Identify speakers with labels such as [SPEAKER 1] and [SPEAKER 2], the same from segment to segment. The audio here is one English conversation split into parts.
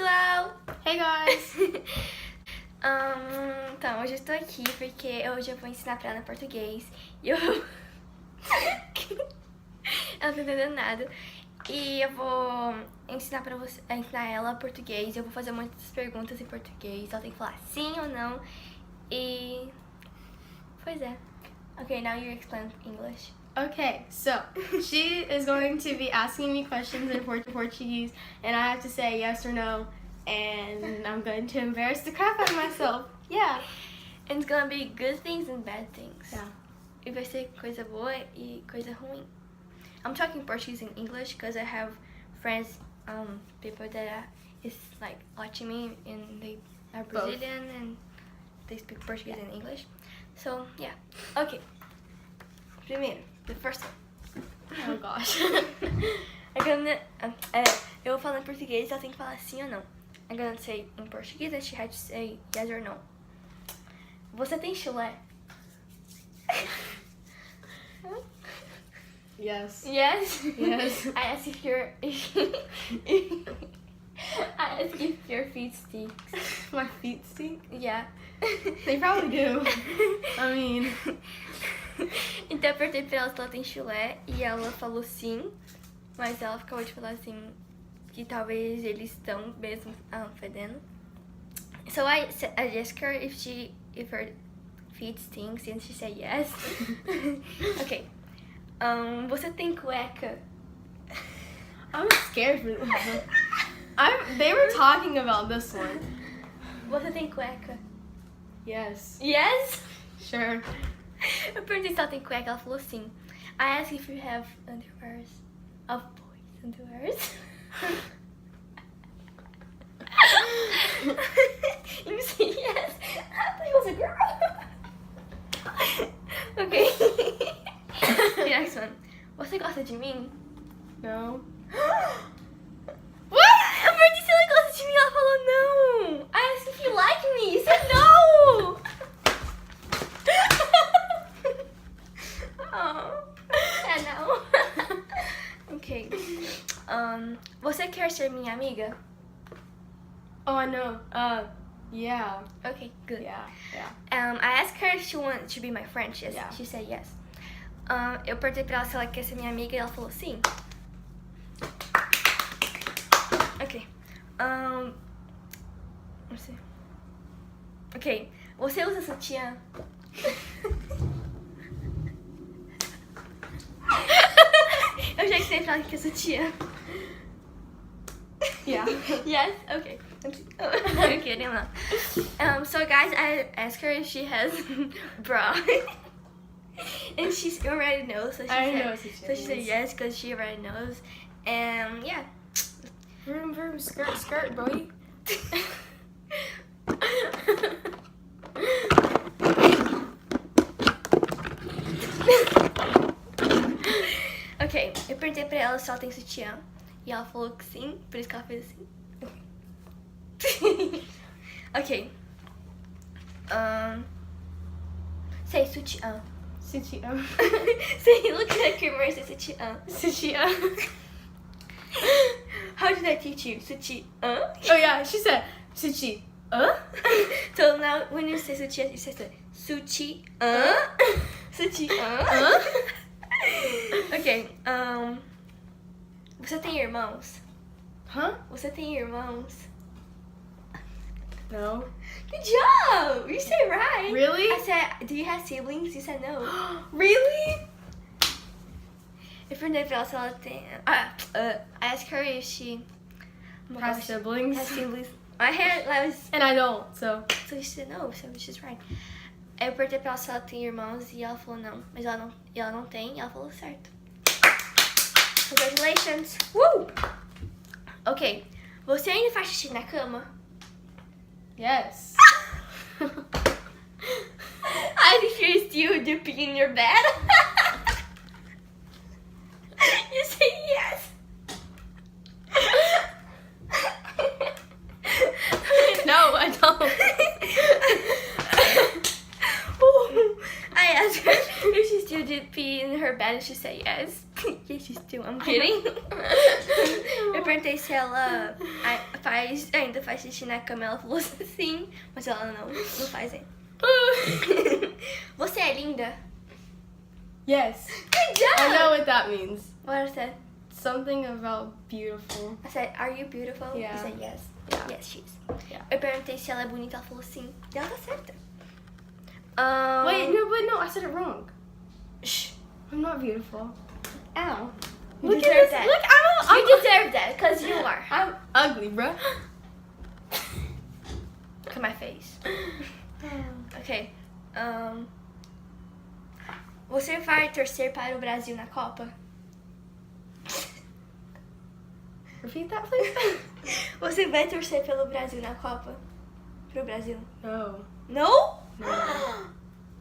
[SPEAKER 1] pessoal!
[SPEAKER 2] Hey guys!
[SPEAKER 1] Então, hoje eu estou aqui porque hoje eu vou ensinar pra ela português. E eu... ela não tá entendendo nada. E eu vou ensinar ela português. Eu vou fazer muitas perguntas em português. Ela tem que falar sim ou não. E... pois é. Okay, now you explain English.
[SPEAKER 2] Okay, so she is going to be asking me questions in Portuguese, and I have to say yes or no, and I'm going to embarrass the crap out of myself. Yeah.
[SPEAKER 1] And it's gonna be good things and bad things.
[SPEAKER 2] Yeah.
[SPEAKER 1] E vai ser coisa boa e coisa ruim. I'm talking Portuguese and English because I have friends, people that is like watching me and they are Brazilian and they speak Portuguese and English. So yeah. Okay. Primeiro, the first one.
[SPEAKER 2] Oh gosh.
[SPEAKER 1] Eu vou falar em português, ela tem que falar sim ou não. I'm gonna say in Portuguese and she has to say yes or no. Você tem chulé?
[SPEAKER 2] Yes.
[SPEAKER 1] Yes?
[SPEAKER 2] Yes.
[SPEAKER 1] I ask if your feet stink.
[SPEAKER 2] My feet stink?
[SPEAKER 1] Yeah.
[SPEAKER 2] They probably do. I mean...
[SPEAKER 1] Então eu perguntei pra ela se ela tem chulé e ela falou sim, mas ela acabou de falar assim que talvez eles estão mesmo fedendo. So I asked her if her feet stinks and she said yes. Okay. Você tem cueca?
[SPEAKER 2] I'm scared for this. They were talking about this one.
[SPEAKER 1] Você tem cueca?
[SPEAKER 2] Yes.
[SPEAKER 1] Yes?
[SPEAKER 2] Sure.
[SPEAKER 1] Eu perguntei se ela tem cueca, ela falou sim. I asked if you have underwears. Of boys' underwears. You say yes. I thought it was a girl. Okay. The next one. Você gosta de mim?
[SPEAKER 2] No.
[SPEAKER 1] What? Eu perguntei se ela gosta de mim, ela falou não. I asked if you like me. You said no. Okay. Você quer ser minha amiga?
[SPEAKER 2] Oh, I know. Yeah.
[SPEAKER 1] Okay, good.
[SPEAKER 2] Yeah.
[SPEAKER 1] I asked her if she wanted to be my friend.
[SPEAKER 2] Yeah.
[SPEAKER 1] She said yes. Eu perguntei pra ela se ela quer ser minha amiga e ela falou sim. Ok. Vamos ver. Ok. Você usa sutiã? Eu já sei pra ela que é sutiã.
[SPEAKER 2] Yeah.
[SPEAKER 1] Yes? Okay. I'm kidding. So guys, I asked her if she has bra. And she already knows. So she said yes because she already knows. And yeah.
[SPEAKER 2] Vroom, skirt, boy.
[SPEAKER 1] Ok, eu perguntei pra ela se ela tem sutiã. E ela falou que sim, por isso que ela fez assim. Ok. Say sutiã.
[SPEAKER 2] Sutiã.
[SPEAKER 1] Say, look at your mirror, say sutiã.
[SPEAKER 2] Sutiã.
[SPEAKER 1] How did I teach you? Sutiã?
[SPEAKER 2] Oh yeah, she said sutiã.
[SPEAKER 1] So now when you say sutiã, you say sutiã. Sutiã. Ok. Você tem irmãos?
[SPEAKER 2] Huh?
[SPEAKER 1] Você tem irmãos?
[SPEAKER 2] No.
[SPEAKER 1] Good job! You said right.
[SPEAKER 2] Really?
[SPEAKER 1] I said, do you have siblings? You said no.
[SPEAKER 2] Really?
[SPEAKER 1] Eu perguntei pra ela se ela tem... I asked her if she...
[SPEAKER 2] Has siblings?
[SPEAKER 1] Has siblings. I was...
[SPEAKER 2] And I don't, so...
[SPEAKER 1] So she said no, so she's right. Eu perguntei pra ela se ela tem irmãos e ela falou não. Mas ela não tem e ela falou certo. Congratulations! Woo! Ok. Você ainda faz xixi na cama?
[SPEAKER 2] Yes.
[SPEAKER 1] I think you're still dipping in your bed. You say yes.
[SPEAKER 2] No, I don't.
[SPEAKER 1] I asked her if she still did pee in her bed and she said yes. Yes, she still. I'm kidding. Eu perguntei se ela... ainda faz xixi na cama? Ela falou sim, mas ela não faz ainda. Você é linda?
[SPEAKER 2] Yes.
[SPEAKER 1] Good job!
[SPEAKER 2] I know what that means.
[SPEAKER 1] What I said?
[SPEAKER 2] Something about beautiful.
[SPEAKER 1] I said, are you beautiful?
[SPEAKER 2] Yeah.
[SPEAKER 1] You said yes.
[SPEAKER 2] Yeah.
[SPEAKER 1] Yes, she is.
[SPEAKER 2] Yeah.
[SPEAKER 1] Eu perguntei se ela é bonita, ela falou sim. E ela tá certa.
[SPEAKER 2] Wait, no, I said it wrong.
[SPEAKER 1] Shh.
[SPEAKER 2] I'm not beautiful. Ow.
[SPEAKER 1] You
[SPEAKER 2] Look at
[SPEAKER 1] deserve
[SPEAKER 2] this.
[SPEAKER 1] that.
[SPEAKER 2] Look,
[SPEAKER 1] You deserve that, because you are.
[SPEAKER 2] I'm ugly, bro.
[SPEAKER 1] Look at my face. Ok. Você vai torcer para o Brasil na Copa?
[SPEAKER 2] Repeat that, please.
[SPEAKER 1] Você vai torcer pelo Brasil na Copa? Pro Brasil?
[SPEAKER 2] No.
[SPEAKER 1] No?
[SPEAKER 2] No.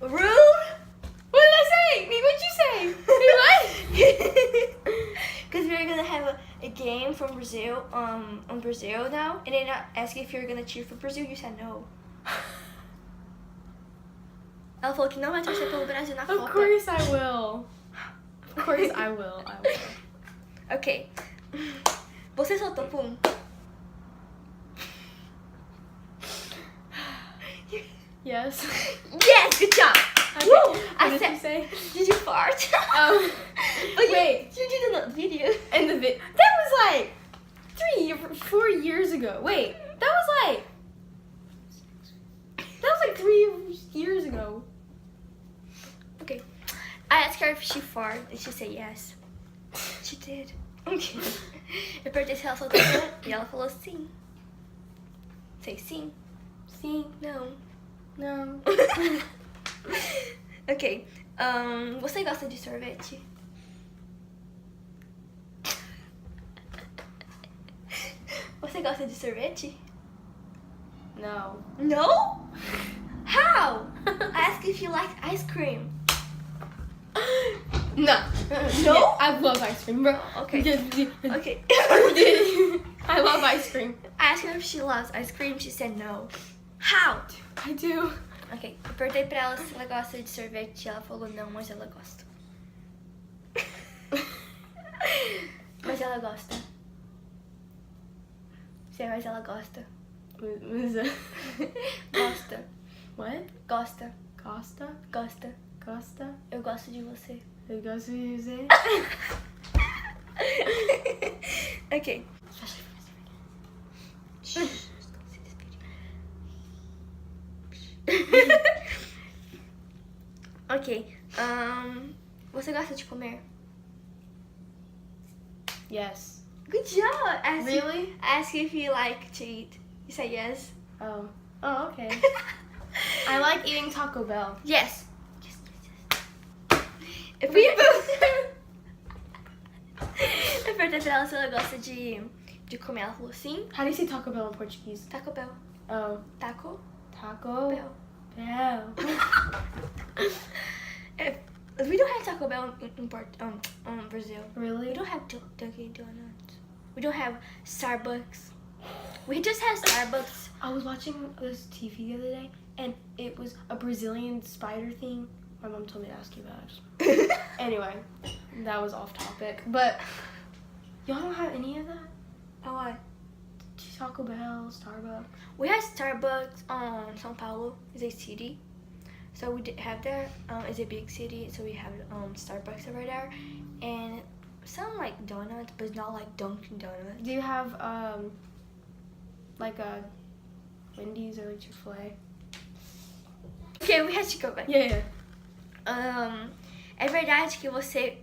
[SPEAKER 1] Rude?
[SPEAKER 2] What did I say? What'd you say? What?
[SPEAKER 1] Because we're gonna have a game from Brazil, on Brazil now, and then I asked if you're gonna cheer for Brazil. You said no. Ela falou que não vai torcer pelo Brasil na Copa.
[SPEAKER 2] Of course I will. Of course I will. I will.
[SPEAKER 1] Ok. Você soltou pum?
[SPEAKER 2] Yes.
[SPEAKER 1] Yes, good job.
[SPEAKER 2] Okay.
[SPEAKER 1] Woo!
[SPEAKER 2] What
[SPEAKER 1] I
[SPEAKER 2] did
[SPEAKER 1] said,
[SPEAKER 2] you say?
[SPEAKER 1] did you fart?
[SPEAKER 2] But
[SPEAKER 1] Wait, you did a video.
[SPEAKER 2] And the that was like 4 years ago. Wait, that was like 3 years ago.
[SPEAKER 1] Okay. I asked her if she farted, and she said yes. She did. Okay. Eu perguntei se ela soltou pum, e ela falou sim. Say sim.
[SPEAKER 2] Sim.
[SPEAKER 1] Não.
[SPEAKER 2] No.
[SPEAKER 1] Ok. Você gosta de sorvete? Você gosta de sorvete?
[SPEAKER 2] No.
[SPEAKER 1] No? How? I asked if you like ice cream.
[SPEAKER 2] No.
[SPEAKER 1] No?
[SPEAKER 2] Yeah, I love ice cream, bro.
[SPEAKER 1] Okay. Okay.
[SPEAKER 2] I love ice cream.
[SPEAKER 1] I asked her if she loves ice cream. She said no. How?
[SPEAKER 2] I do.
[SPEAKER 1] Ok. Eu perguntei pra ela se ela gosta de sorvete. Ela falou não, mas ela gosta. Mas ela gosta. Sim, mas ela gosta. Gosta.
[SPEAKER 2] What?
[SPEAKER 1] Gosta.
[SPEAKER 2] Costa?
[SPEAKER 1] Gosta.
[SPEAKER 2] Costa?
[SPEAKER 1] Eu gosto de você.
[SPEAKER 2] You guys use it?
[SPEAKER 1] Ok. Ok. Você gosta de comer?
[SPEAKER 2] Yes.
[SPEAKER 1] Good job.
[SPEAKER 2] Really?
[SPEAKER 1] Ask if you like to eat. You say yes.
[SPEAKER 2] Oh. Oh, okay. I like eating Taco Bell.
[SPEAKER 1] Yes. Yes, yes, yes. Eu perguntei pra ela se ela gosta de comer. Ela falou sim.
[SPEAKER 2] How do you say Taco Bell in Portuguese?
[SPEAKER 1] Taco Bell.
[SPEAKER 2] Oh.
[SPEAKER 1] Taco
[SPEAKER 2] Taco
[SPEAKER 1] Bell.
[SPEAKER 2] Bell.
[SPEAKER 1] We don't have Taco Bell in Brazil.
[SPEAKER 2] Really?
[SPEAKER 1] We don't have Dunkin' Donuts. We don't have Starbucks. We just have Starbucks.
[SPEAKER 2] I was watching this TV the other day, and it was a Brazilian spider thing. My mom told me to ask you that. Anyway, that was off topic. But y'all don't have any of that?
[SPEAKER 1] Oh, what?
[SPEAKER 2] Taco Bell, Starbucks.
[SPEAKER 1] We have Starbucks on São Paulo. It's a city. So we did have that. It's a big city, so we have Starbucks over there. And some like donuts, but it's not like Dunkin' Donuts.
[SPEAKER 2] Do you have like a Wendy's or like Chick-fil-A?
[SPEAKER 1] Okay, we have to go back.
[SPEAKER 2] Yeah.
[SPEAKER 1] É verdade que você...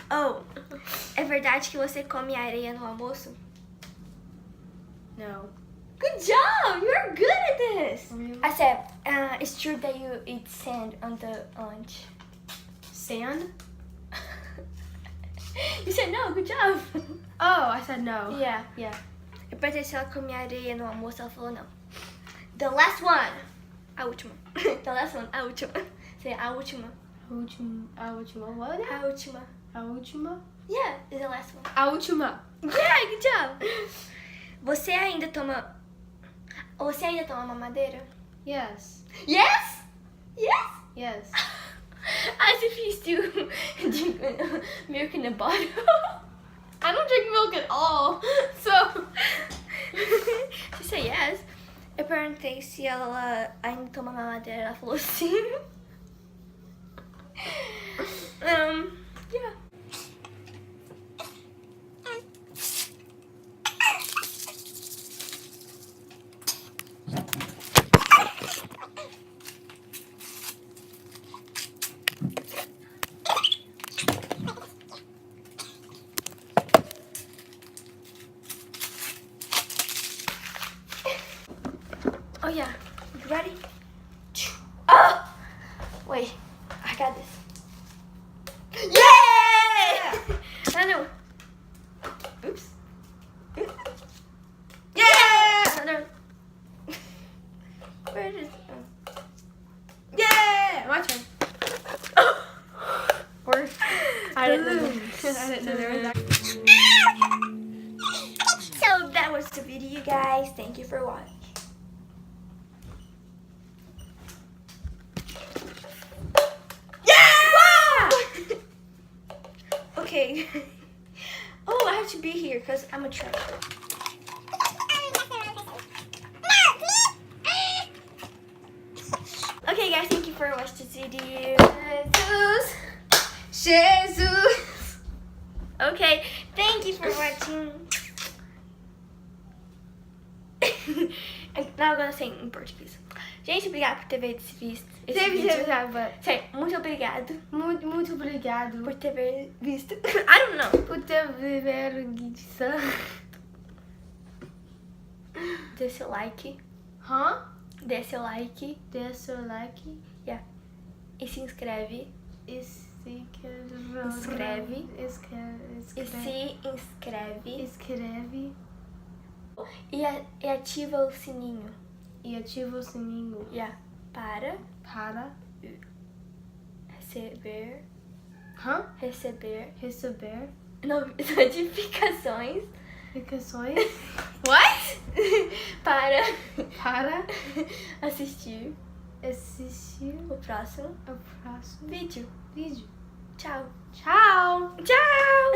[SPEAKER 1] Oh, é verdade que você come areia no almoço?
[SPEAKER 2] No.
[SPEAKER 1] Good job! You're good at this!
[SPEAKER 2] Really?
[SPEAKER 1] I said, it's true that you eat sand on the lunch.
[SPEAKER 2] Sand?
[SPEAKER 1] You said no, good job!
[SPEAKER 2] Oh, I said no.
[SPEAKER 1] Yeah. Eu perguntei se ela comia areia no almoço, ela falou não. The last one! A última. The last one, a última. Say a última.
[SPEAKER 2] A última what?
[SPEAKER 1] A última.
[SPEAKER 2] A última?
[SPEAKER 1] Yeah, it's the last one.
[SPEAKER 2] A última.
[SPEAKER 1] Yeah, good job! Você ainda toma mamadeira?
[SPEAKER 2] Yes.
[SPEAKER 1] Yes? Yes?
[SPEAKER 2] Yes.
[SPEAKER 1] As if you still drink milk in a bottle.
[SPEAKER 2] I don't drink milk at all. So.
[SPEAKER 1] She said yes. Eu perguntei se ela ainda toma mamadeira. Ela falou sim. Yeah. Oh yeah, you ready? Oh! Wait, I got this. Yeah! I know. Oops. Yeah! Another. Where is it? Oh.
[SPEAKER 2] Yeah! My turn. Or I didn't know. I didn't know there was that.
[SPEAKER 1] So that was the video, guys. Thank you for watching. Okay. Oh, I have to be here because I'm a treasure. Okay, guys, thank you for watching this video.
[SPEAKER 2] Jesus.
[SPEAKER 1] Okay, thank you for watching. And now I'm gonna sing in Português. Gente, obrigada por ter visto esse vídeo. Sério, muito obrigado.
[SPEAKER 2] Muito obrigado
[SPEAKER 1] por ter visto. I don't know.
[SPEAKER 2] Por ter visto.
[SPEAKER 1] Dê seu like.
[SPEAKER 2] Hã?
[SPEAKER 1] Dê seu like.
[SPEAKER 2] Dê seu like.
[SPEAKER 1] Yeah. E se inscreve.
[SPEAKER 2] E se
[SPEAKER 1] inscreve. E se inscreve.
[SPEAKER 2] Escreve.
[SPEAKER 1] E ativa o sininho.
[SPEAKER 2] E ativa o sininho.
[SPEAKER 1] Yeah. Para
[SPEAKER 2] receber
[SPEAKER 1] notificações.
[SPEAKER 2] What?
[SPEAKER 1] para assistir o próximo
[SPEAKER 2] vídeo.
[SPEAKER 1] vídeo. Tchau.
[SPEAKER 2] Tchau.
[SPEAKER 1] Tchau.